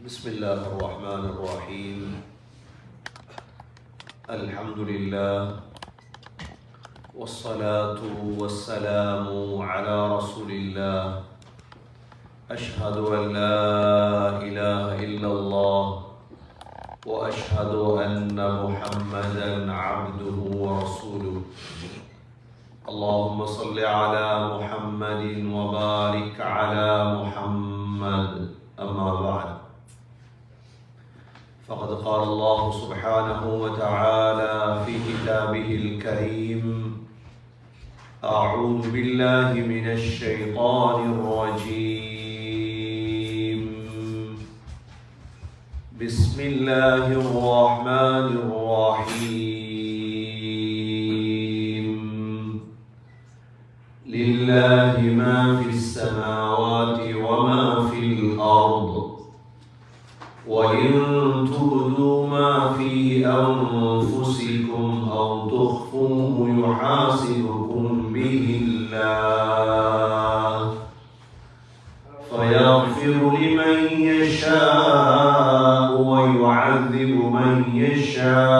بسم الله الرحمن الرحيم. الحمد لله والصلاة والسلام على رسول الله. أشهد أن لا إله إلا الله وأشهد أن محمدا عبده ورسوله. اللهم صل على محمد وبارك على محمد. أما بعد، فقد قال الله سبحانه وتعالى في كتابه الكريم: أعوذ بالله من الشيطان الرجيم. بسم الله الرحمن الرحيم. لله ما في السماوات وما في الأرض، وإن تبدوا ما في أنفسكم أو تخفوه يحاسبكم به الله، فيغفر لمن يشاء ويعذب من يشاء،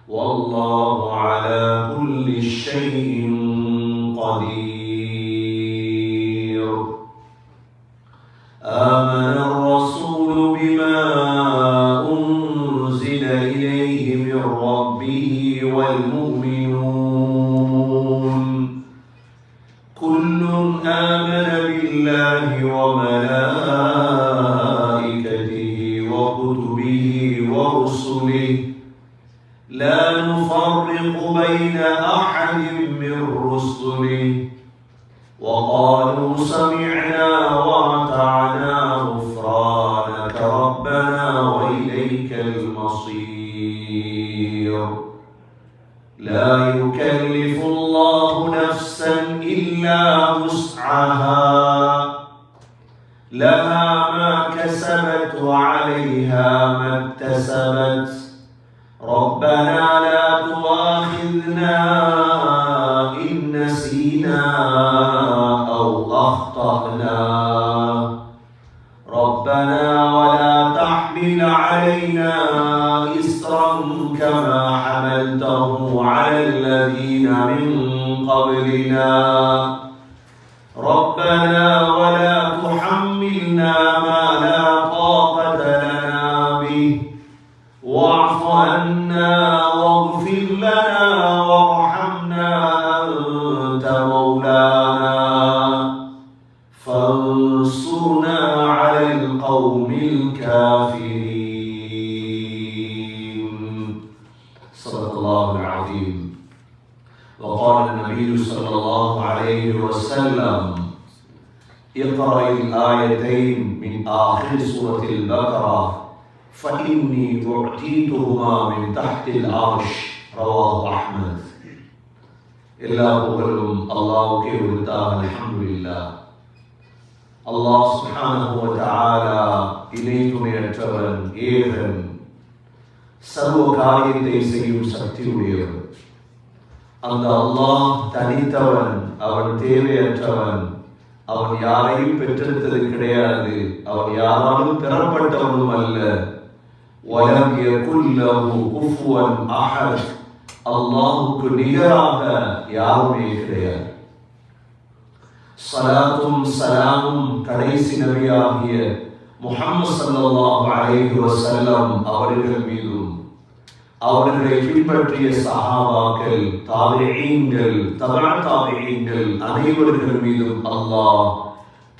والله على كل شيء قدير. آمن الرسول بما أنزل إليه من ربه والمؤمنون كل آمن بالله وملائكته وكتبه ورسله لا نفرق بين أحد من رسله، وقالوا سمعنا وأطعنا غفرانك ربنا وإليك المصير. لا يكلف الله نفسا إلا وسعها، لها ما كسبت وعليها ما اكتسبت. ربنا لا تؤاخذنا إن نسينا أو أخطأنا، ربنا ولا تحمل علينا إصرا كما حملته على الذين من قبلنا، ربنا ولا تحملنا ما لا طاقة لنا به، واعف عنا واغفر لنا وارحمنا أنت مولانا فانصرنا على القوم الكافرين. صدق الله العظيم. وقال النبي صلى الله عليه وسلم: اقرأ الآيتين من آخر سورة البقرة فإني أعطيتهما من تحت العرش. رواه أحمد. எல்லா புகழும் அல்லாஹ்வுக்கே உரித்தாக. அல்ஹம்துலில்லாஹ். அல்லாஹ் சுப்ஹானஹு வ தஆலா இணை துணையற்றவன், ஏகன், சர்வ காரியத்தை செய்யும் சக்தி உடையவன். அந்த அல்லாஹ் தனித்தவன், அவன் தேவையற்றவன், அவன் யாரையும் பெற்றெடுத்தது கிடையாது, அவன் யாராலும் பெறப்பட்டவனும் அல்ல. وَلَمْ يَكُنْ لَهُ كُفُوًا أَحَدٌ. அல்லாஹ்வுக்கு நிகராக யாருமே கிடையாது. ஸலாத்தும் ஸலாமும் கடைசி நபியாகிய முஹம்மது ஸல்லல்லாஹு அலைஹி வஸல்லம் அவர்கள் மீதும், அவர்களை பின்பற்றிய சஹாபாக்கள், தாபிஈன்கள், தபஅ தாபிஈன்கள் அனைவர்கள் மீதும் அல்லாஹ்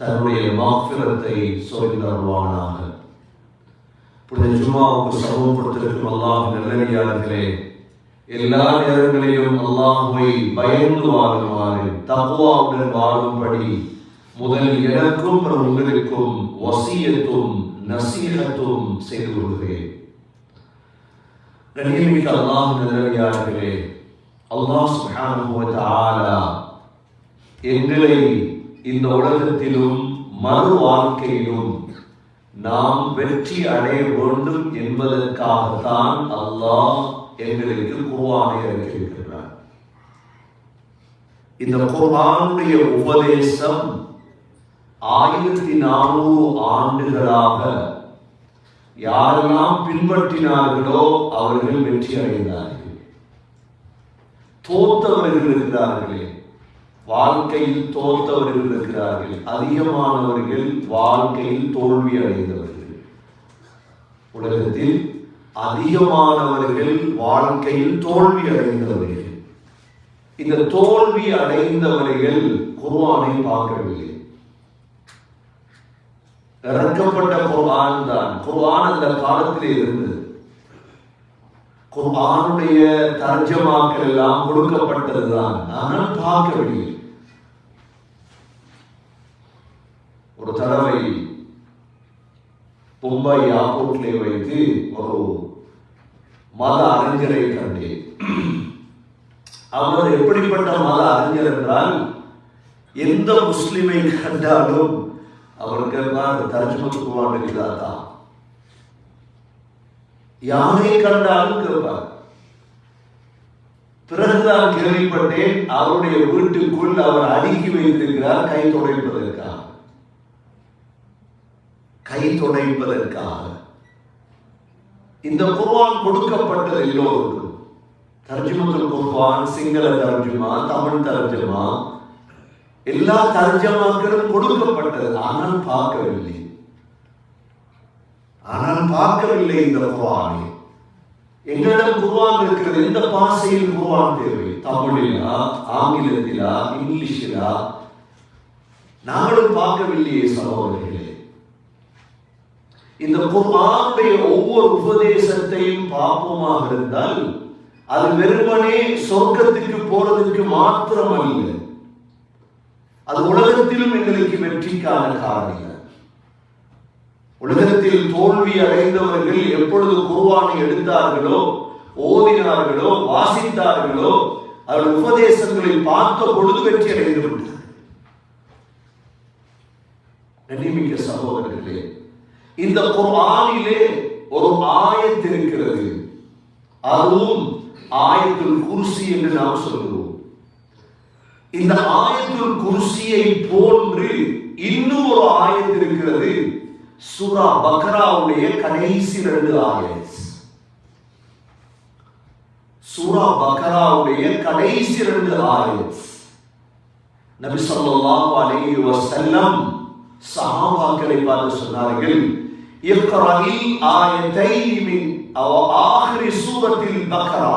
தன்னுடைய மக்ஃபிரத்தை சொரிந்தருள்வானாக. புனித ஜும்ஆவுக்கு சமூகப்படுத்திருக்கும் அல்லாஹ் நல்லடியார்களே, எல்லா நேரங்களிலும் அல்லாஹ்வை பயந்து வாழுமாறு, தக்வாவுடன் வாழும்படி முதல் எனக்கும் உங்களுக்கும் வசியத்தும் நசீஹத்தும் செய்து கொள்கிறேன். கண்ணியமிக்க அல்லாஹ் நல்லடியார்களே, அல்லாஹ் சுப்ஹானஹு வ தஆலா எங்களை இந்த உலகத்திலும் மறு வாழ்க்கையிலும் நாம் வெற்றி அடைய வேண்டும் என்பதற்காகத்தான் அல்லாஹ் எங்களுக்கு குர்ஆனை இறக்கியிருக்கிறார். இந்த குர்ஆனுடைய உபதேசம் 1400 ஆண்டுகளாக யாரெல்லாம் பின்பற்றினார்களோ அவர்கள் வெற்றி அடைந்தார்கள். தோத்தவர்கள் இருக்கிறார்களே, வாழ்க்கையில் தோத்தவர்கள் இருக்கிறார்கள். அதிகமானவர்கள் வாழ்க்கையில் தோல்வி அடைந்தவர்கள். உலகத்தில் அதிகமானவர்கள் வாழ்க்கையில் தோல்வி அடைந்தவர்கள். இந்த தோல்வி அடைந்தவர்கள் குர்ஆனை பார்க்கவில்லை. இறக்கப்பட்ட குர்ஆன் தான். குர்ஆன் அந்த காலத்திலே இருந்தது. குர்ஆனுடைய தர்ஜமாக்கள் எல்லாம் கொடுக்கப்பட்டதுதான், ஆனால் பார்க்கவில்லை. ஒரு தடவை மும்பை ஏர்போர்ட்லே வைத்து ஒரு மத அறிஞரை கண்டேன். அவர் எப்படிப்பட்ட மத அறிஞர் என்றால், எந்த முஸ்லிமை கண்டாலும் அவருக்கு தர்ஜுமத்து குர்ஆன் இருக்கிறதா, யாரை கண்டாலும் கேட்பார். பிறகுதான் கேள்விப்பட்டேன், அவருடைய வீட்டுக்குள் அவர் அடுக்கி வைத்திருக்கிறார் கை துடைப்பதற்காக. கை துடைப்பதற்காக இந்த குர்ஆன் கொடுக்கப்பட்டது எல்லோருக்கும். தர்ஜுமத்துல் குர்ஆன், சிங்கள தர்ஜுமா, தமிழ் தர்ஜுமா, எல்லா தர்ஜமாக்களும் கொடுக்கப்பட்டது. ஆனால் பார்க்கவில்லை இந்த குர்ஆனை. எங்களிடம் குர்ஆன் இருக்கிறது. எந்த பாஷையில் குர்ஆன் தேவை? தமிழிலா, ஆங்கிலத்திலா, இங்கிலீஷிலா? நாங்களும் பார்க்கவில்லையே சகோதரர்களே. இந்த குர்ஆனுடைய ஒவ்வொரு உபதேசத்தையும் பார்ப்போமாக இருந்தால் அது வெறுமனே சொர்க்கத்துக்கு போறதுக்கு மாத்திரமல்ல, அது உலகத்திலும் எங்களுக்கு வெற்றிக்கான காரணம். உலகத்தில் தோல்வி அடைந்தவர்கள் எப்பொழுது குர்ஆனை எடுத்தார்களோ, ஓதினார்களோ, வாசித்தார்களோ, அவர்கள் உபதேசங்களை பார்த்த பொழுது வெற்றி அடைந்து விட்டார்கள். கண்ணியமிக்க சகோதரர்களே, இந்த குர்ஆனிலே ஒரு ஆயத் இருக்கிறது. அதுவும் ஆயத்துல் குர்சி என்று நாம் சொல்கிறோம். இந்த ஆயத்துல் குர்சியை போன்று இன்னும் ஒரு ஆயத் இருக்கிறது. சூரா பக்ராவுடைய கடைசி 2 ஆயத். சூரா பக்ராவுடைய கடைசி 2 ஆயத். நபி ஸல்லல்லாஹு அலைஹி வஸல்லம் சஹாபாக்களை பார்த்து சொன்னார்கள், இக்ராஇல் ஆயத்தைன் மின் ஆகிரி சூரத்தில் பக்ரா.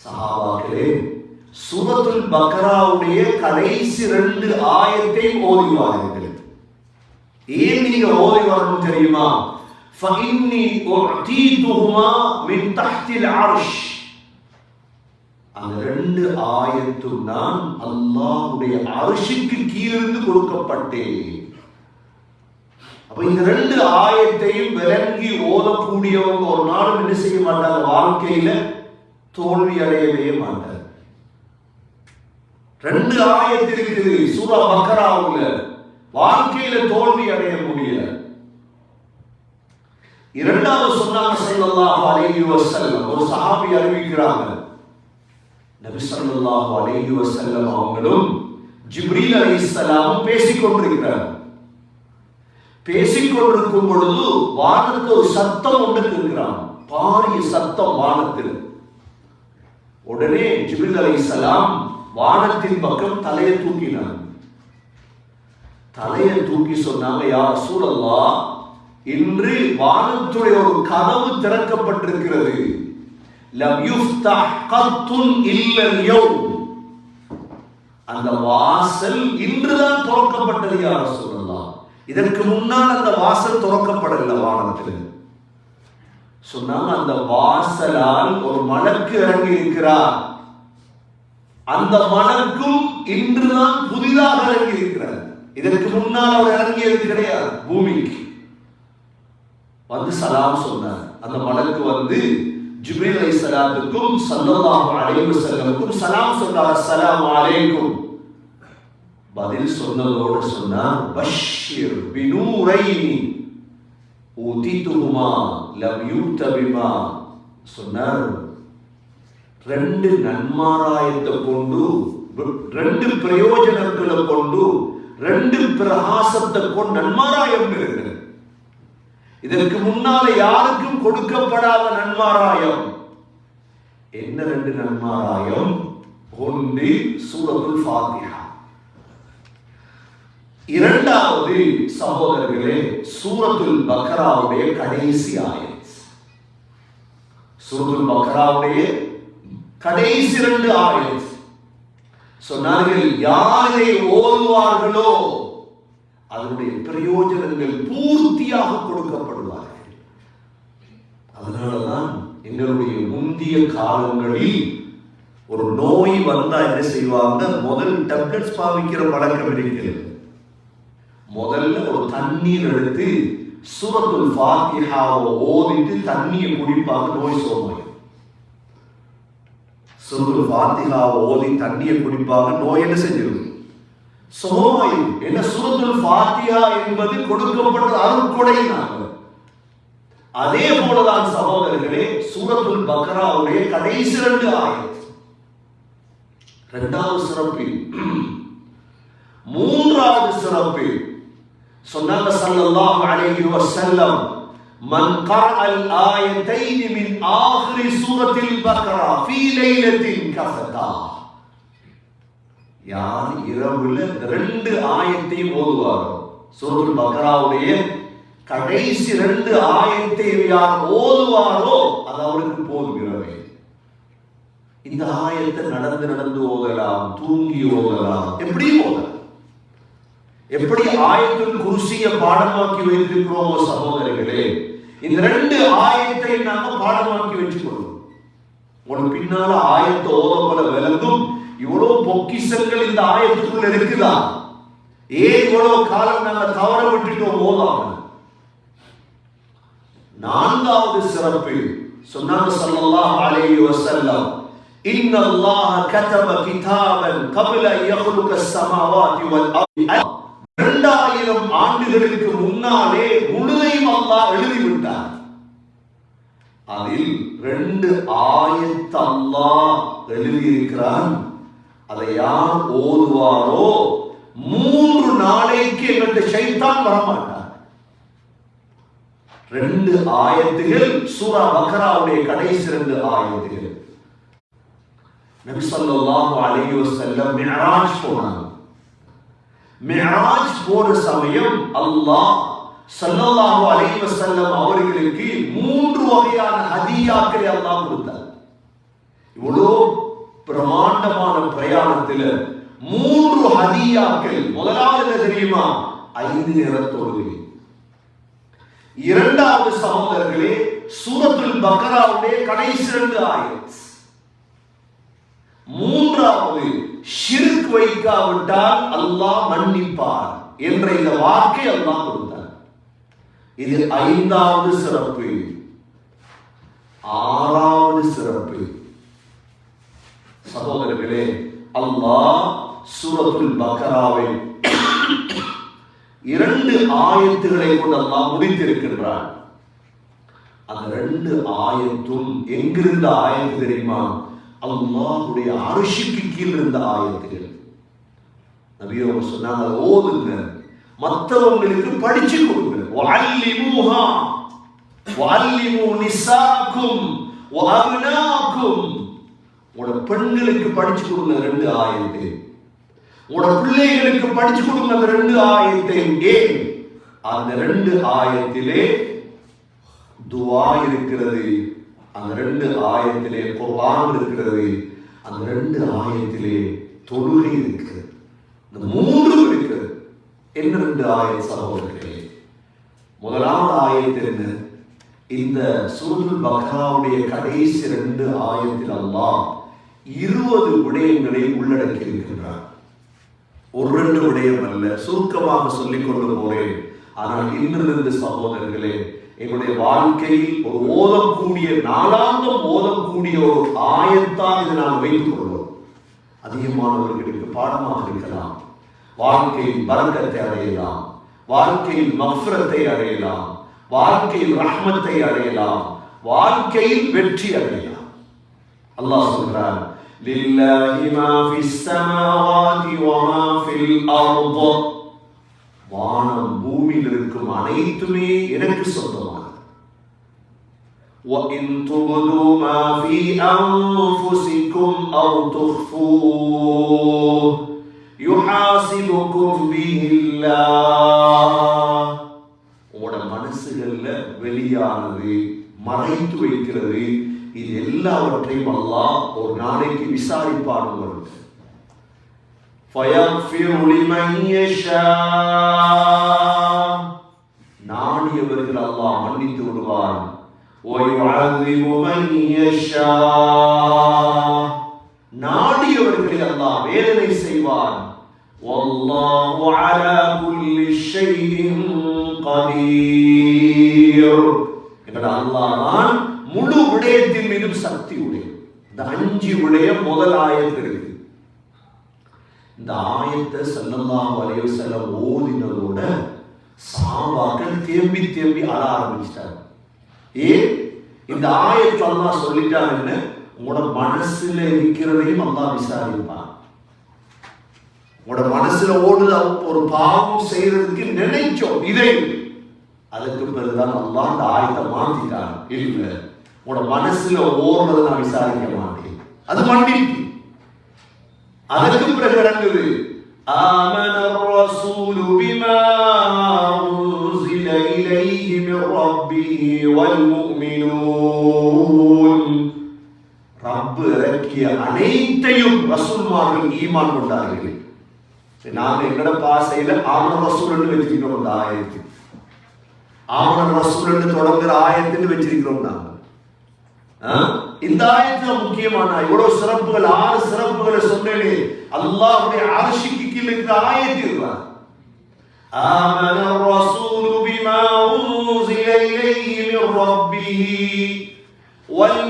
சஹாபாக்களே, சூரத்துல் பக்ராவுடைய கடைசி 2 ஆயத்தை ஓதி வாருங்கள். ஏன் நீங்க ஓதி வரணும் தெரியுமா? ஃபஇன்னி உஅதீதுஹுமா மின் தஹ்தில் அர்ஷ். அந்த 2 ஆயத்தும் நான் அல்லாஹ்வுடைய அர்ஷுக்கு கீழிருந்து கொடுக்கப்பட்டேன். அப்ப இந்த 2 ஆயத்தையும் விளங்கி ஓதக்கூடியவங்க ஒரு நாளும் என்ன செய்ய மாட்டாங்க? வாழ்க்கையில தோல்வி அடையவே மாட்டாங்க. 2 ஆயத்து இருக்குது சூரா பக்ராவுல, வாழ்க்கையில தோல்வி அடைய முடியல. இரண்டாவது சொன்னாங்க ஸல்லல்லாஹு அலைஹி வஸல்லம், ஒரு சஹாபி அறிவிக்கிறாங்க, நபி ஸல்லல்லாஹு அலைஹி வஸல்லம் அவங்களும் ஜிப்ரீல் அலைஹிஸ்ஸலாம் பேசிக்கொண்டிருக்கிறார். பேசிக்கொண்டிருக்கும் பொழுது வானத்தில் ஒரு சத்தம் ஒன்று கேட்கிறான், பாரிய சத்தம் வானத்தில். உடனே ஜிப்ரீல் அலைஹிஸ்ஸலாம் வானத்தின் பக்கம் தலையை தூக்கினார். தலையை தூக்கி சொன்னாங்க, யா ரசூலல்லாஹ், இன்று வானத்துடைய ஒரு கதவு திறக்கப்பட்டிருக்கிறது. லம் யுஃப்தஹ் கத்துன் இல்லல் யௌம். அந்த வாசல் இன்றுதான் திறக்கப்பட்டது யா ரசூலல்லாஹ். இதற்கு முன்னால் அந்த வாசல் திறக்கப்படவில்லை வானத்தில். சொன்னாங்க, அந்த வாசலால் ஒரு மலக்கு இறங்கி இருக்கிறார். அந்த மலக்கும் இன்றுதான் புதிதாக இறங்கி இருக்கிறார். இதற்கு முன்னால் அவர் இறங்கியது கிடையாது. பூமிக்கு வந்து சலாம் சொன்னார். அந்த மலக்கு வந்து ஜிப்ரீல் அலைஹிஸ்ஸலாத்துக்கும் ஸல்லல்லாஹு அலைஹி வஸல்லமுக்கும் சலாம் சொன்னார், அஸ்ஸலாமு அலைக்கும். பதில் சொன்னதோடு சொன்னார், பஷ்ஷிர் பினூரைனி ஊதிதுஹுமா லம் யூத பிமா. சொன்னார், 2 நன்மாராயத்தை கொண்டு, 2 பிரயோஜனங்களை கொண்டு 2 பிரகாசத்தை கொண்டு நன்மாராயம் பெறுகிறது. இதற்கு முன்னால யாருக்கும் கொடுக்கப்படாத நன்மாராயம். என்ன 2 நன்மாராயம்? ஒன்று சூரத்துல் ஃபாத்திஹா, இரண்டாவது சகோதரர்களே சூரத்துல் பக்ராவுடைய கடைசி ஆயத். சூரத்துல் பக்ராவுடைய கடைசி 2 ஆயத் சொன்னார்கள், யாரை ஓதுவார்களோ அதனுடைய பிரயோஜனங்கள் பூர்த்தியாக கொடுக்கப்படுவார்கள். அதனாலதான் எங்களுடைய முந்திய காலங்களில் ஒரு நோய் வந்தா என்ன செய்வாங்க? முதல் டேப்லெட்ஸ் பாவிக்கிற பழக்கம் இருக்கிறது. முதல்ல ஒரு தண்ணீர் எடுத்து சூரத்துல் ஃபாத்திஹாவை ஓதிட்டு தண்ணியை குடிப்பாங்க, நோய் சோமாய். சூரத்துல் ஃபாத்திஹாவை ஓதி தண்ணியை குடிப்பாங்க, நோய் என்ன செஞ்சிடும்? சோமாய். என்ன? சூரத்துல் ஃபாத்திஹா என்பது கொடுக்கப்பட்ட அருட்கொடையினால. அதே போலதான் சகோதரர்களே சூரத்துல் பக்ராவுடைய கடைசி 2 ஆயத். 2வது சிறப்பு. 3வது சிறப்பு சொன்னாங்க ஸல்லல்லாஹு அலைஹி வஸல்லம், மன் கரஅல் ஆயத்தைன் மின் ஆகிரி சூரத்தில் பக்ரா ஃபீ லைலத்தின் கஃதா. யார் இரவுல 2 ஆயத்தையும் ஓதுவாரோ, சூரத்துல் பக்ராவுடைய கடைசி 2 ஆயத்தை யார் ஓதுவாரோ அது அவருக்கு போதுகிறவே. இந்த ஆயத்தை நடந்து ஓதலாம், தூங்கி ஓதலாம், எப்படி ஓதலாம். எப்படி ஆயத்துல் குர்சியை பாடமாக்கி வைத்திருக்கிறோமோ சகோதரர்களே, இந்த 2 ஆயத்தை நாம பாடமாக்கி வச்சுக்கொள்வோம். உங்களுக்கு பின்னால ஆயத்தை ஓதப்பட விளங்கும். இவ்வளவு பொக்கிஷங்கள் இந்த ஆயத்துக்குள்ள இருக்குதா? ஏன் இவ்வளவு காலம் நாங்க தவற விட்டுட்டோம் ஓதாம? 4வது சிறப்பு சொன்னாங்க ஸல்லல்லாஹு அலைஹி வஸல்லம், இன்னல்லாஹ கதப கிதாபன் கப்ல யக்லுக ஸமாவாதி வல் அர்த். 2000 ஆண்டுகளுக்கு முன்னாலே முழுதையும் அல்லாஹ் எழுதிவிட்டார். அதில் 2 ஆயத் அல்லாஹ் எழுதியிருக்கிறான். அதை யார் ஓதுவாரோ 3 நாளைக்கு என்ற ஷைத்தான் வரமாட்டார். 2 ஆயத்துகள் சூரா பக்ராவுடைய கடைசி 2 ஆயத்துகள். நபி ஸல்லல்லாஹு அலைஹி வஸல்லம் மிஅராஜ் போனாங்க. மிஅராஜ் போற சமயம் அல்லாஹ் ஸல்லல்லாஹு அலைஹி வஸல்லம் அவர்களுக்கு 3 வகையான ஹதியாக்களை அல்லாஹ் கொடுத்தார். இவ்வளோ பிரமாண்டமான பிரயாணத்தில் 3 ஹதியாக்கள். முதலாவது தெரியுமா? 5 நேர தொழுகை. 2வது சகோதரர்களே சூரத்துல் பக்ராவுடைய கடைசி 2 ஆயத். 3வது ஷிர்க் வைக்காவிட்டால் அல்லாஹ் மன்னிப்பார் என்ற இந்த வாக்கை அல்லாஹ் கொடுத்தார். இது 5வது சிறப்பு. 6வது சிறப்பு சகோதரர்களே, அல்லாஹ் சூரத்துல் பக்ராவை 2 ஆயத்துகளை கொண்டு அல்லாஹ் முடித்திருக்கின்றார். அந்த 2 ஆயத்தும் எங்கிருந்த ஆயத்து தெரியுமா? அல்லாஹ்வுடைய அர்ஷுக்கு கீழ் இருந்த ஆயத்துகள். நபி அவங்க சொன்னாங்க, ஓதுங்க, மற்றவங்களுக்கு படிச்சு கொடுங்க. வஅல்லிமுஹா வஅல்லிமு நிசாக்கும் வஅப்னாக்கும். உங்களோட பெண்களுக்கு படிச்சு கொடுங்க 2 ஆயத்தை. உங்களோட பிள்ளைகளுக்கு படிச்சு கொடுங்க அந்த 2 ஆயத்தை. ஏன்? அந்த 2 ஆயத்திலே துஆ இருக்கிறது, அந்த 2 ஆயத்திலே குர்ஆன் இருக்கிறது, அந்த 2 ஆயத்திலே தொழுகை இருக்கிறது. இந்த 3 இருக்கிறது. என்ன 2 ஆயத் சகோதரர்களே? முதலாவது ஆயத்து என்ன? இந்த சூரத்துல் பக்ராவுடைய கடைசி 2 ஆயத்தில் அல்லாஹ் 20 விடயங்களை உள்ளடக்கி இருக்கின்றார். 1-2 விடயம் அல்ல, சுருக்கமாக சொல்லிக் கொண்டு போறேன். ஆனால் இன்றிலிருந்து சகோதரர்களே, எங்களுடைய வாழ்க்கையில் ஒரு ஓதக்கூடிய, நாளாந்தம் ஓதக்கூடிய ஒரு ஆயத்தான் இதை நாம் வைத்துக் கொள்வோம். அதிகமானவர்களுக்கு பாடமாக இருக்கலாம். வாழ்க்கையில் பரக்கத்தை அடையலாம், வாழ்க்கையில் மஃபிரத்தை அடையலாம், வாழ்க்கையில் ரஹ்மத்தை அடையலாம், வாழ்க்கையில் வெற்றி அடையலாம். அல்லாஹ் சொல்றார், லில்லாஹி மா ஃபிஸ் ஸமாவாதி வ மா ஃபில் அர்ض் இருக்கும் அனைத்துமே எனக்கு சொந்தமானது. وَإِن تُبْدُوا مَا فِي أَنفُسِكُمْ أَوْ تُخْفُوهُ يُحَاسِبُكُم بِهِ اللَّهُ. உங்களோட மனசுகள்ல வெளியானது மறைத்து வைக்கிறது, இது எல்லாவற்றையும் அல்லாஹ் ஒரு நாளைக்கு விசாரிப்பான் உங்களுக்கு. فَيَغْفِرُ لِمَن يَشَاءُ, நாடியவர்கள் அல்லாஹ் மன்னித்து விடுவான். وَيُعَذِّبُ مَن يَشَاءُ, நாடியவர்களை அல்லாஹ் வேதனை செய்வான். وَاللَّهُ عَلَى كُلِّ شَيْءٍ قَدِيرٌ, என்கிற அல்லாஹ் தான் முழு விடயத்தின் மீதும் சக்தி உடையவர். இந்த 5 விடயம் முதல் ஆயத்து இருக்கு. இந்த ஆயத்தை ஸல்லல்லாஹு அலைஹி வஸல்லம் ஓதினதோட சஹாபாக்கள் தேம்பி தேம்பி அழ ஆரம்பிச்சிட்டாங்க. ஏன்? இந்த ஆயத்தை அல்லாஹ் சொல்லிட்டாங்க, உங்களோட மனசுல இருக்கிறதையும் அல்லாஹ் விசாரிப்பான். உங்களோட மனசுல ஓடுத ஒரு பாவம் செய்யறதுக்கு நினைச்சோம் இதை, அதுக்கு பிறகுதான் அல்லாஹ் இந்த ஆயத்தை மாத்திட்டான். இல்ல, உங்களோட மனசுல ஓடுறதை நான் விசாரிக்க மாட்டேன், அது மன்னிப்பு. அதற்கு பிறகு நடக்குது, ஆமனர் ரசூலு பிமா உன்ஸில இலைஹி மின் ரப்பிஹி வல் முஃமினூன், ரப்பு இறக்கிய அனைத்தையும் ரசூல்மார்கள் ஈமான் கொண்டார்கள். நாங்க எங்கட பாசையில ஆமனர் ரசூல் என்று வச்சிருக்கிறோம். இந்த ஆயத்து ஆமனர் ரசூல் என்று தொடங்குற ஆயத்துன்னு வச்சிருக்கிறோம் நாங்க. இந்த ஆயத்துல முக்கியமான இவ்வளவு சிறப்புகள், 6 சிறப்புகளை சொன்னேனே, அல்லாஹ்வுடைய அர்ஷுக்கு கீழ இருக்கிற ஆயத்து இதுதான். ஆமன ரசூலு பிமா உன்ஸில இலைஹி மின் ரப்பிஹி வல்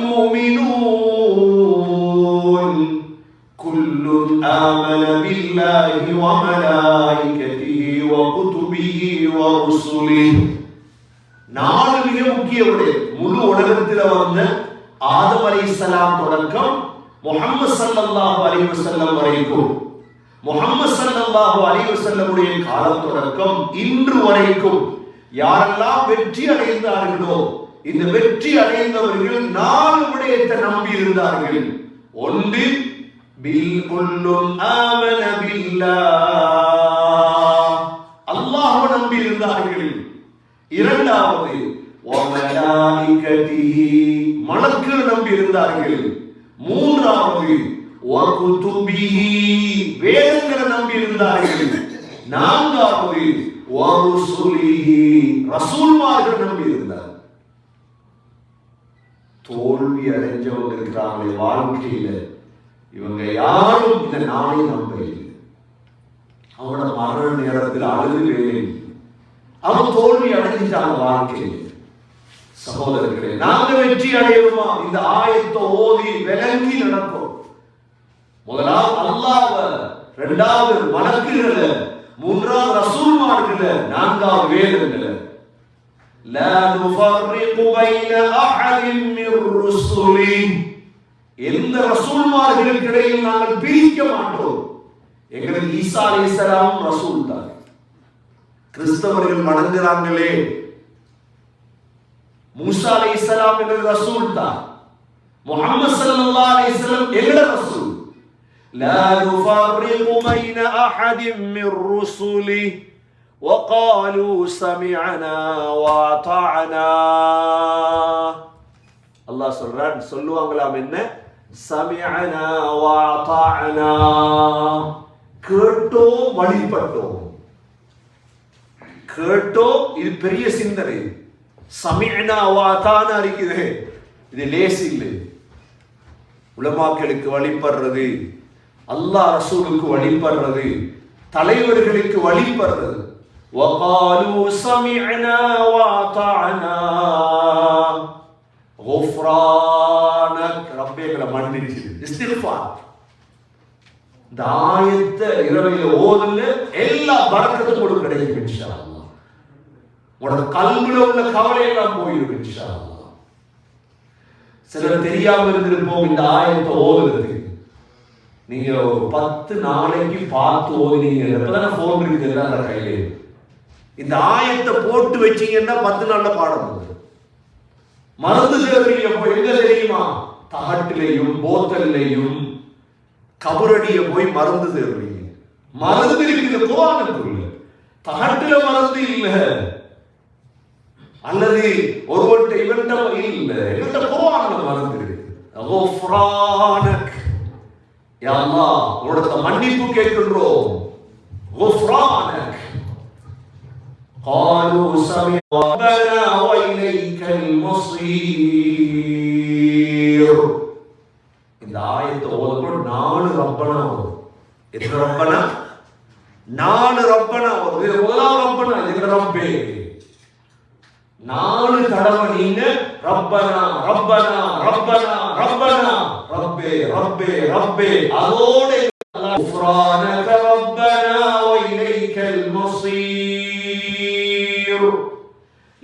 முஃமினூன் குல்லுன் ஆமன பில்லாஹி வ மலாயிகத்திஹி வ குதுபிஹி வ ருசுலிஹி. 4 மிக முக்கிய விடயம். முழு உலகத்தில் வந்த ஆதம் அலைஹிஸ்ஸலாம் தொடக்கம் முஹம்மது ஸல்லல்லாஹு அலைஹி வஸல்லம் வரைக்கும், முஹம்மது ஸல்லல்லாஹு அலைஹி வஸல்லமுடைய காலம் தொடக்கம் இன்று வரைக்கும் யாரெல்லாம் வெற்றி அடைந்தார்களோ, இந்த வெற்றி அடைந்தவர்கள் 4 விடயத்தை நம்பி இருந்தார்கள். ஒன்று, பில் குல்லுன் ஆமன பில்லாஹ், அல்லாஹ்வை நம்பி இருந்தார்கள். இரண்டாவது, வமலாயிகத்திஹி, மலக்குகள் நம்பி இருந்தார்கள். மூன்றாவது, வகுதுபிஹி, வேதங்களை நம்பி இருந்தார்கள். நான்காவது, வருசுலிஹி, ரசூல்மார்கள் நம்பி இருந்தார்கள். தோல்வி அடைஞ்சவங்க இருக்கிறாங்களே வாழ்க்கையில, இவங்க யாரும் இந்த நாளை நம்பவில்லை. அவங்களோட மரண நேரத்தில் அழுது வேலை, அவங்க தோல்வி அடைஞ்சிட்டாங்க வாழ்க்கையில். சகோதரர்களே, நாங்க வெற்றி அடையணுமா? இந்த ஆயத்தை ஓதி விளங்கி நடக்கும். முதலாவது அல்லாஹ்வ, இரண்டாவது மலக்குகளை, மூன்றாவது ரசூல்மார்களை, நான்காவது வேதங்களை. லா நுஃபர்ரிகு பைன அஹதின் மிர் ருசுலி, எந்த ரசூல்மார்களுக்கு இடையில் நாங்கள் பிரிக்க மாட்டோம். எங்களுக்கு ஈசா அலைஹிஸ்ஸலாம் ரசூல் தான். கிறிஸ்தவர்கள் வணங்குறாங்களே, மூசா அலைஹிஸ்ஸலாம் என்ற ரசூல் தான். முஹம்மது ஸல்லல்லாஹு அலைஹி வஸல்லம் என்ற ரசூல். லா நுஃபர்ரிகு பைன அஹதின் மிர் ருசுலி வகாலு சமிஅனா வஅதஅனா. அல்லாஹ் சொல்றான், சொல்லுவாங்களாம் என்ன? சமிஅனா வஅதஅனா, கேட்டோம் வழிபட்டோம். கேட்டோம், இது பெரிய சிந்தனை. சமிஅனா வஅதானா இருக்குது, இது லேசி இல்லை. உலமாக்களுக்கு வழிபடுறது, அல்லாஹ் ரசூலுக்கு வழிபடுறது, தலைவர்களுக்கு வழிபடுறது. வகாலு சமிஅனா வஅதஅனா குஃப்ரானக், ரப்பே எங்களை மன்னிச்சு. இஸ்திக்ஃபார். இந்த ஆயத்தை இரவையில ஓதுங்க, எல்லா பரக்கத்தும் உங்களுக்கு கிடைக்கும் இன்ஷா அல்லாஹ். உங்களோட கல்வில உள்ள கவலை எல்லாம் போயிடும் இன்ஷா அல்லாஹ். சிலர் தெரியாம இருந்திருப்போம் இந்த ஆயத்தை ஓதுறது. நீங்க 10 நாளைக்கு பார்த்து ஓதுனீங்க. எப்பதானே போன் இருக்குது எல்லாரும் கையில. இந்த ஆயத்தை போட்டு வச்சீங்கன்னா 10 நாள்ல பாடம் போகுது. மருந்து தேடுறீங்க போய் எங்க தெரியுமா? தகட்டிலையும் போத்தல்லையும் கபரடிய போய் மருந்து தேடுறீங்க. மருந்து இருக்குது குர்ஆனுக்குள்ள, தகட்டில மருந்து இல்ல. அல்லது ஒருவர்கிட்ட இவன்ட இல்ல, இவன்ட குர்ஆன்ல மருந்து இருக்கு. குஃப்ரானக் யா அல்லாஹ், உன்னிடத்துல மன்னிப்பு கேட்கின்றோம். குஃப்ரானக் قالوا سمعنا ربنا وإليك المصير. இந்த ஆயத்தை ஓதும்போது 4 ரப்பனா வரும். எத்தனை ரப்பனா? 4 ரப்பனா வரும். இது முதலாம் ரப்பனா, இது ரப்பே. 4 தடவை நீங்க ரப்பனா ரப்பனா ரப்பனா ரப்பனா ரப்பே ரப்பே ரப்பே அதோட குஃப்ரானக ரப்பனா வஇலைக்கல் மஸீர்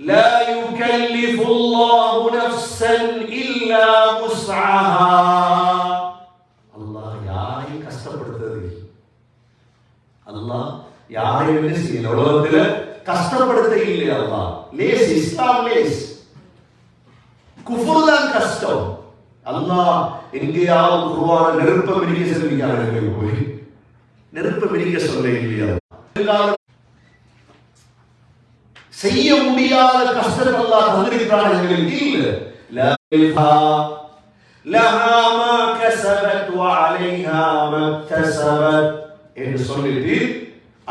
லா யுகல்லிஃபு அல்லாஹு நஃப்ஸன் இல்லா வஸ்அஹா. அல்லாஹ் யாரையும் கஷ்டப்படுத்துறது, அல்லாஹ் யாரையும் என்ன செய்யல, உலகத்துல கஷ்டப்படுத்த இல்லை. அல்லாஹ் லேஸ், இஸ்லாம் லேஸ், குஃப்ர் தான் கஷ்டம். அல்லாஹ் எங்கேயாவது குர்ஆன நெருப்ப மிதிக்க சொல்லிருக்காங்க, போய் நெருப்ப மிதிக்க சொல்ல இல்லையா? செய்ய முடியாத கஷ்டம் அல்லாஹ் தந்திருக்கிறான் எங்களுக்கு இல்ல. லஹா மா கஸபத் வ அலைஹா மா இக்தஸபத் என்று சொல்லிட்டு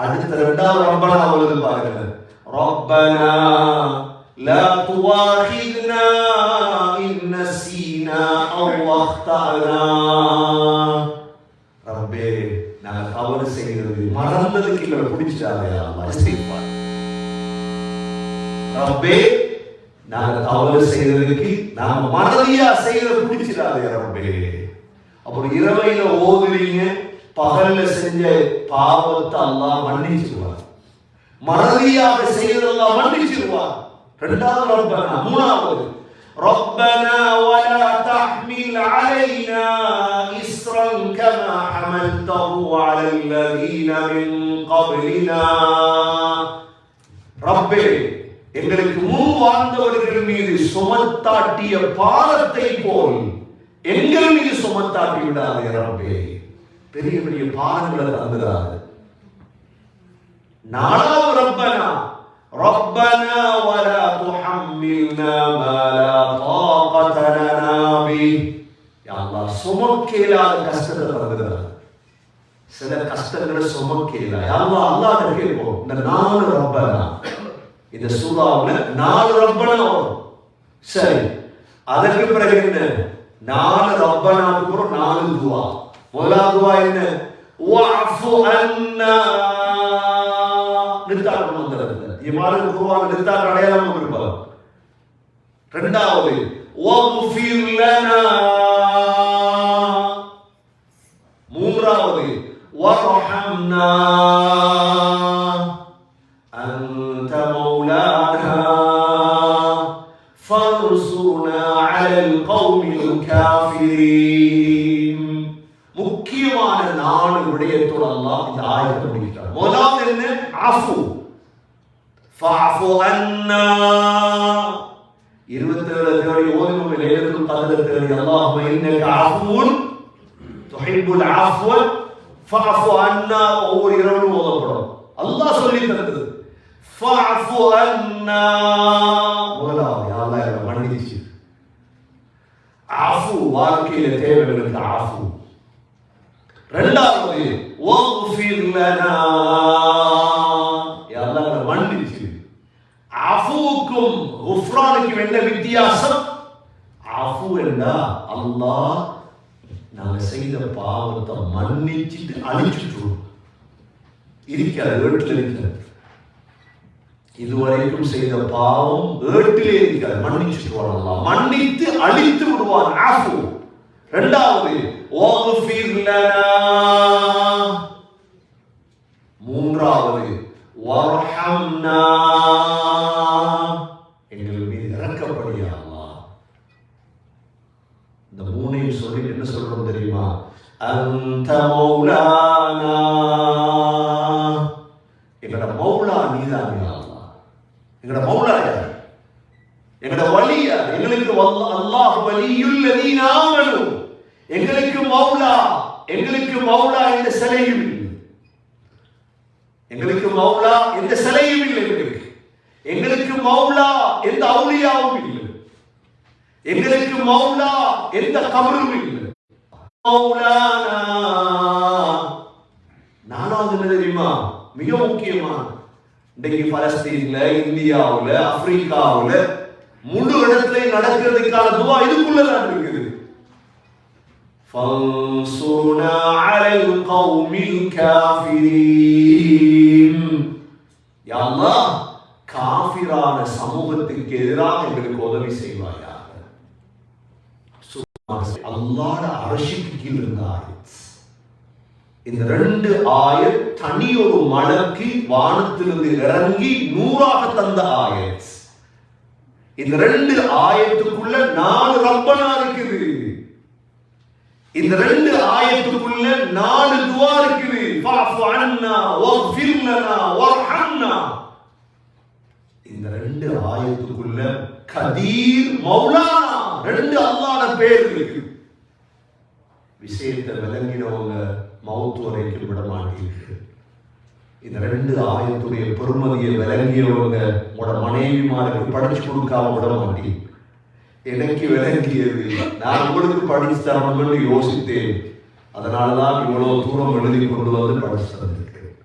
அடுத்த 2வது ரப்பனா வருது பாருங்க. ரப்பனா லா துவாஹித்னா இன் நஸீனா அவ் அக்தனா. ரப்பே, நாங்க தவறு செய்கிறது மறந்ததுக்கு எங்களை பிடிச்சிட்டாதே அல்லாஹ். இஸ்திக்ஃபார். ரப்பே, நாங்க தவறு செய்யறதுக்கு நாங்க மறதியா செய்யறது பிடிச்சிடாதே ரப்பே. அப்புறம் இரவையில ஓதுவீங்க, பகல்ல செஞ்ச பாவத்தை அல்லாஹ் மன்னிச்சிருவார். மறதியாக செய்யறதெல்லாம் மன்னிச்சிருவார். 2வது ரப்பனா. 3வது ரப்பனா வலா தஹ்மில் அலைனா இஸ்ரன் கமா ஹமல்தஹு அலல்லதீன மின் கப்லினா. ரப்பே, எங்களுக்கு முன் வாழ்ந்தவர்கள் மீது சுமத்தாட்டிய பாரத்தை போல் எங்கள் மீது சுமத்தாட்டி விடாதே ரப்பே. பெரிய பெரிய பாரங்களை தந்துடாது. 4வது ரப்பனா ரப்பனா வலா துஹம்மில்னா மா லா தாகத லனா பி. யா அல்லாஹ், சுமக்கேலாத கஷ்டத்தை தந்துடாது. சில கஷ்டங்களை சுமக்கேலா. யா அல்லாஹ், அல்லாஹ்ட்ட கேட்போம். இந்த 4 ரப்பனா, இந்த சூறாவுல 4 ரப்பனா வரும். சரி, அதற்கு பிறகு என்ன? 4 ரப்பனாக்கு அப்புறம் 4 துவா. முதலாவது துவா என்ன? வஅஃபு அன்னா. நிறுத்தாட்டம் வந்துடுது. இவ்வாறு குர்ஆன் நிறுத்தாட்ட அடையாளம் இருப்பாங்க. 2வது வஃபிர் லனா. 3வது வர்ஹம்னா அன்த மௌலானா ஃபன்சுர்னா அலல் கௌமில் காஃபிரீன். முக்கியமான 4 விடயத்தோடு அல்லாஹ் இந்த ஆயத்தை முடிக்கிறார். முதலாவது என்ன? அஃபு. ஃபஅஃபு அன்னா. 27 தேடி ஓதும் லைலத்துல் கத்ர் தேடி அல்லாஹும்ம இன்னக அஃபுன் துஹிப்புல் அஃவ ஃபஅஃபு அன்னா. ஒவ்வொரு இரவும் ஓதப்படும். அல்லாஹ் சொல்லி தந்தது ஃபஅஃபு அன்னா. முதலாவது யா அல்லாஹ் என்னை மன்னிச்சு. அஃபு, வாழ்க்கையில தேவைகளுக்கு அஃபு. 2வது வஃபிர் லனா. யா அல்லாஹ் என்னை மன்னிச்சு. அஃபுவுக்கும் குஃப்ரானுக்கும் என்ன வித்தியாசம்? அஃபு என்றா அல்லாஹ் நாங்க செய்த பாவத்தை மன்னிச்சுட்டு அழிச்சுட்டு இருக்காது, ஏட்டில் இருக்காது. இதுவரைக்கும் செய்த பாவம் ஏட்டிலே இருக்காது, மன்னிச்சுட்டு வரலாம். மன்னித்து அழித்து விடுவான் அஃபு. 2வது வஃபிர் லனா. 3வது வர்ஹம்னா. எங்கள் மீது இரக்கப்படியா அல்லாஹ். இந்த 3ஐயும் சொல்லிட்டு என்ன சொல்றோம் தெரியுமா? அன்த மௌலானா. எங்களோட மௌலா நீதான் அல்லாஹ். எங்கட மௌலா யார்? எங்கட வலி யார்? எங்களுக்கு அல்லாஹ் வலியுல் லதீன ஆமனு. எங்களுக்கு மௌலா என்ற சிலையும் இல்லை. எங்களுக்கு மௌலா எந்த சிலையும் இல்லை. எங்களுக்கு மௌலா எந்த அவுலியாவும் இல்லை. எங்களுக்கு மௌலா எந்த கபரும் இல்லை. மௌலானா நாலாவது என்ன தெரியுமா? மிக முக்கியமான, இன்றைக்கு பலஸ்தீன்ல, இந்தியாவுல, ஆப்பிரிக்காவுல முழு இடத்துல நடக்கிறதுக்கான துவா இதுக்குள்ளதான் இருக்குது. ஃபன்சுர்னா அலல் கௌமில் காஃபிரீன். யா அல்லாஹ், காஃபிரான சமூகத்துக்கு எதிராக எங்களுக்கு உதவி செய்வாயாக. அல்லாஹ்வுடைய அர்ஷுக்கு கீழ் இருந்த ஆயத். இந்த 2 ஆயத் தனி ஒரு மலக்கு வானத்திலிருந்து இறங்கி 100ஆக தந்த ஆயத். இந்த 2 ஆயத்துக்குள்ள 4 ரப்பனா இருக்குது. இந்த 2 ஆயத்துக்குள்ள 4 துஆ இருக்குது. ஃபஅஃபு அன்னா வக்ஃபிர் லனா வர்ஹம்னா. இந்த 2 ஆயத்துக்குள்ள கதீர், மௌலானா 2 அல்லாஹ்வுடைய பேர் இருக்கு. விஷயத்தை விளங்கினவங்க மௌத் வரைக்கும் விட மாட்டீர்கள். இந்த 2 ஆயத்துடைய பெருமதியை விளங்கியவங்க உங்களோட மனைவிமாருக்கு படிச்சு கொடுக்காம விட மாட்டீங்க. எனக்கு விளங்கியது, நான் உங்களுக்கு படிச்சு தரணும்னு யோசித்தேன். அதனாலதான் இவ்வளவு தூரம் எழுதி கொண்டு வந்து படிச்சு தந்திருக்கிறேன்.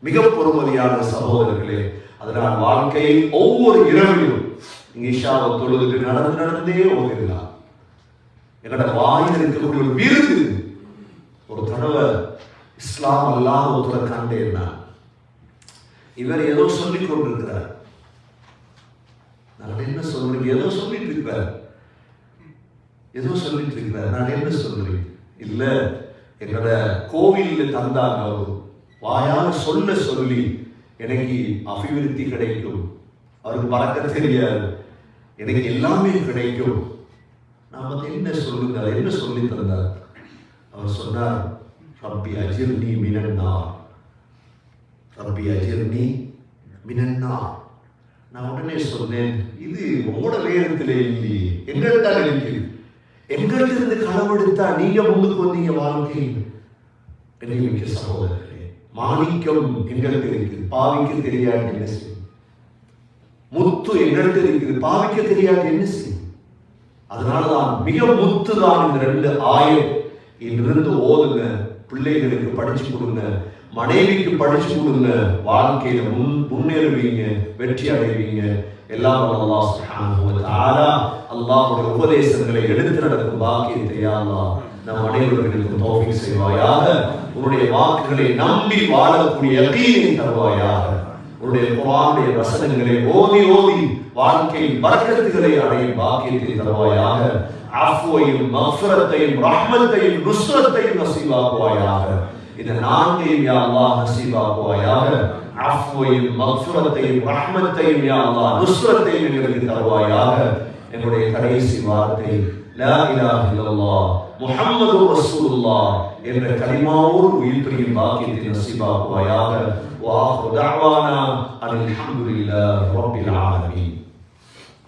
மிக பொறுமதியான சகோதரர்களே, அதனால் வாழ்க்கையில் ஒவ்வொரு இரவிலும் நீங்க இஷாவை தொழுதுட்டு நடந்தே ஓதிடலாம். என்னோட வாயில் இருக்கக்கூடிய ஒரு விருது. ஒரு தடவை இஸ்லாம் அல்லாத ஒருத்தரை கண்டேன்னா, இவர் ஏதோ சொல்லிக் கொண்டிருக்கிறார். நான் என்ன சொல்றீங்க? ஏதோ சொல்லிட்டு இருக்கிறார். நான் என்ன சொல்றேன்? இல்ல, என்னோட கோவிலில் தந்தாங்க, அவர் வாயால சொல்லி எனக்கு அபிவிருத்தி கிடைக்கும், அவருக்கு பறக்க தெரியாது, எனக்கு எல்லாமே கிடைக்கும். நான் வந்து என்ன சொல்லுங்க, என்ன சொல்லி தந்தார்? அவர் சொன்னார், ரப்பி அஜிர்னி மினன்னார், ரப்பி அஜிர்னி மினன்னார். நான் உடனே சொன்னேன், இது உங்களோட வேதத்திலே இல்லையே, எங்கள்கிட்ட இருக்குது. எங்கள்கிட்ட இருந்து களவெடுத்தா நீங்க முன்னுக்கு வந்தீங்க வாழ்க்கையில். மிக்க சகோதரர்களே, மாணிக்கம் எங்கள்கிட்ட இருக்குது, பாவிக்க தெரியாது என்ன செய்யும்? முத்து எங்கள்கிட்ட இருக்குது, பாவிக்க தெரியாது என்ன செய்யும்? அதனாலதான் மிக முத்து தான் இந்த 2 ஆயத். இன்றிருந்து ஓதுங்க, பிள்ளைகளுக்கு படிச்சு கொடுங்க, மனைவிக்கு படிச்சு கொடுங்க. வாழ்க்கையில முன்னேறுவீங்க, வெற்றி அடைவீங்க. எல்லாம் அல்லாஹ் சுப்ஹானஹு வ தஆலா அல்லாஹ்வுடைய உபதேசங்களை எடுத்து நடக்கும் பாக்கியத்தை யா அல்லாஹ் நம் அனைவர்களுக்கும் தௌஃபீக் செய்வாயாக. உன்னுடைய வாக்குகளை நம்பி வாழக்கூடிய யகீனை தருவாயாக. உன்னுடைய குர்ஆனுடைய வசனங்களை ஓதி வாழ்க்கையில் பரக்கத்துகளை அடையும் பாக்கியத்தை தருவாயாக. அஃப்வையும் மக்ஃபிரத்தையும் ரஹ்மத்தையும் நுஸ்ரத்தையும் நசீபாக்குவாயாக. இந்த 4ஐயும் யா அல்லாஹ் நசீபாக்குவாயாக. அஃப்வையும் மக்ஃபிரத்தையும் ரஹ்மத்தையும் யா அல்லாஹ் நுஸ்ரத்தையும் எங்களுக்கு தருவாயாக. எங்களுடைய கடைசி வார்த்தை லா இலாஹ இல்லல்லாஹ் முஹம்மதுர் ரசூலுல்லாஹ் என்ற கலிமாவோடு உயிர் பிரியும் பாக்கியத்தை நசீபாக்குவாயாக. وآخر دعوانا أن الحمد لله رب العالمين.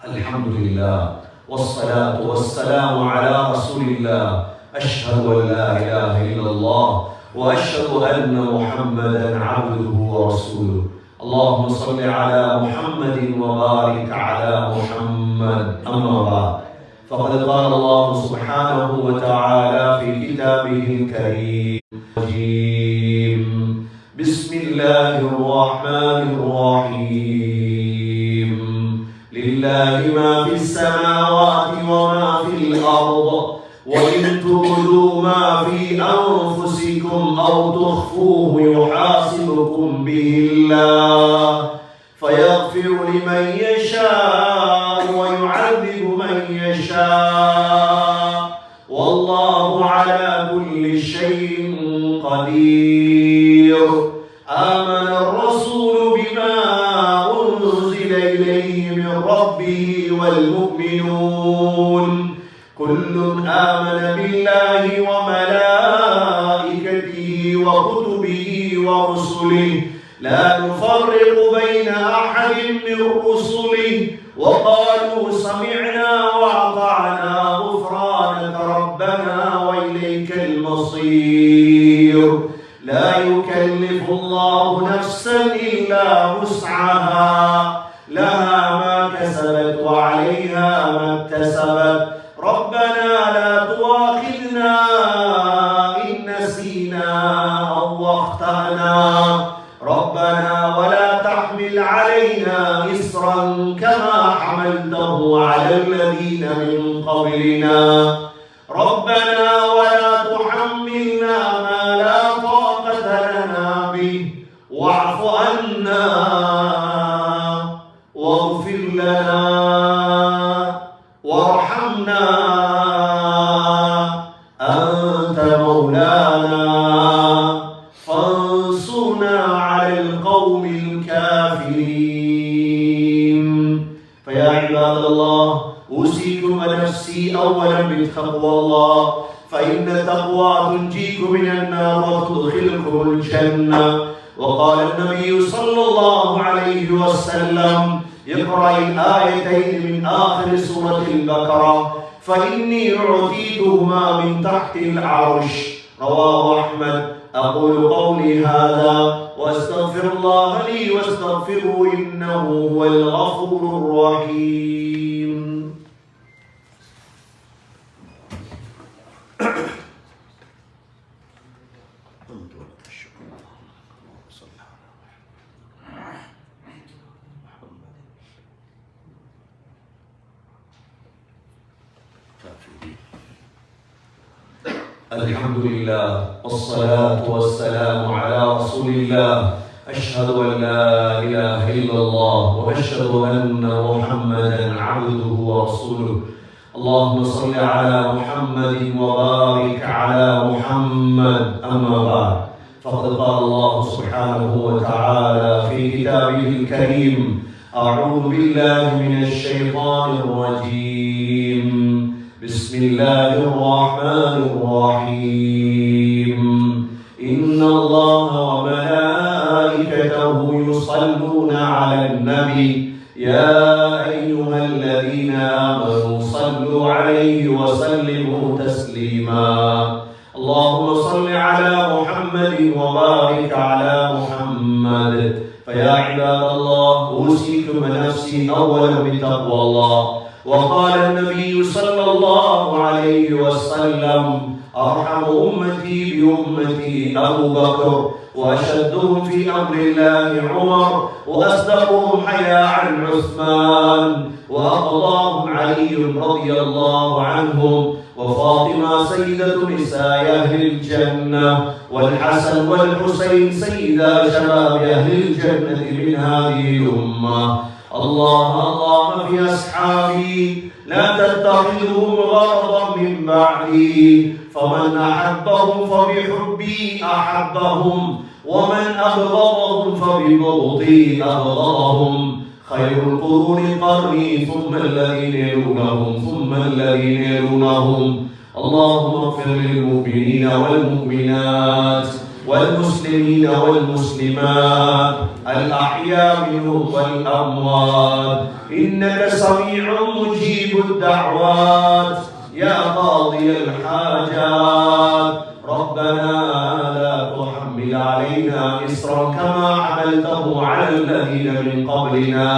الحمد لله والصلاة والسلام على رسول الله. أشهد أن لا إله إلا الله وأشهد أن محمدا عبده ورسوله. اللهم صل على محمد وبارك على محمد. أما بعد، فقد قال الله سبحانه وتعالى في كتابه الكريم: بسم الله الرحمن الرحيم. لله ما في السماوات وما في الأرض وإن تبدوا ما في أنفسكم أو تخفوه يحاسبكم به الله فيغفر لمن يشاء ويعذب من يشاء والله على كل شيء قدير. آمن الرسول بما أنزل إليه من ربه والمؤمنون كل آمن بالله وملائكته وكتبه ورسله لا نفرق بين أحد أحد من رسله وقالوا سمعنا وأطعنا غفرانك ربنا وإليك المصير. لا يكلف الله نفسا إلا وسعها لها ما كسبت وعليها ما اكتسبت. ربنا لا تؤاخذنا إن نسينا أو أخطأنا ربنا ولا تحمل علينا إصرا كما حملته على الذين من قبلنا ربنا ولا تحملنا ما لا طاقة لنا به واعف عنا واغفر لنا وارحمنا أنت مولانا فانصرنا على القوم الكافرين. فيا عباد الله أوصيكم ونفسي أولا بتقوى الله، فإن التقوى تنجيكم من النار وتدخلكم الجنة. وقال النبي صلى الله عليه وسلم: اقرأ الآيتين من آخر سورة البقرة فإني أعطيتهما من تحت العرش. رواه أحمد. أقول قولي هذا وأستغفر الله لي واستغفروه إنه هو الغفور الرحيم. الحمد لله والصلاة والسلام على رسول الله. أشهد أن لا إله إلا الله وأشهد أن محمدا عبده ورسوله. اللهم صل على محمد وبارك على محمد. أما بعد، فقد قال الله سبحانه وتعالى في كتابه الكريم: أعوذ بالله من الشيطان الرجيم. بسم الله الرحمن الرحيم. إن الله وملائكته يصلون على النبي يا أيها الذين آمنوا صلوا عليه وسلموا تسليما. اللهم صل على محمد وبارك على محمد. فيا عباد الله أوصيكم ونفسي أولا بتقوى الله. وقال النبي صلى الله عليه وسلم: أرحم أمتي بأمتي أبو بكر، وأشدهم في أمر الله عمر، وأصدقهم حياء عثمان، وأقضاهم علي رضي الله عنهم، وفاطمة سيدة نساء أهل الجنة، والحسن والحسين سيدا شباب أهل الجنة من هذه الأمة. الله الله في أصحابي لا تتخذهم غرضا من بعدي، فمن أحبهم فبحبي أحبهم، ومن أبغضهم فببغضي أبغضهم. خير القرون قرني ثم الذين يلونهم ثم الذين يلونهم. اللهم اغفر للمؤمنين والمؤمنات والمسلمين والمسلمات الأحياء منهم والأموات، إنك سميع مجيب الدعوات يا قاضي الحاجات. ربنا لا تحمل علينا إصرا كما حملته على الذين من قبلنا.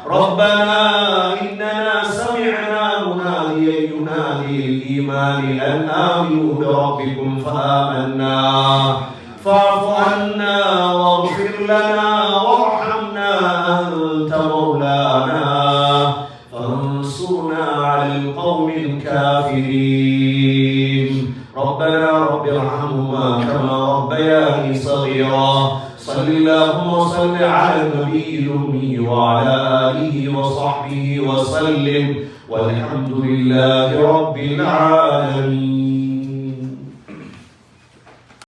ربنا إننا سمعنا مناديا ينادي للإيمان أن آمنوا بربكم فآمنا، فاعف عنا واغفر لنا وارحمنا أنت مولانا فانصرنا على القوم الكافرين. ربنا رب ارحمهما كما ربياني صغيرا. صل اللهم وصل على النبي الأمي وعلى آله وصحبه وسلم، والحمد لله رب العالمين.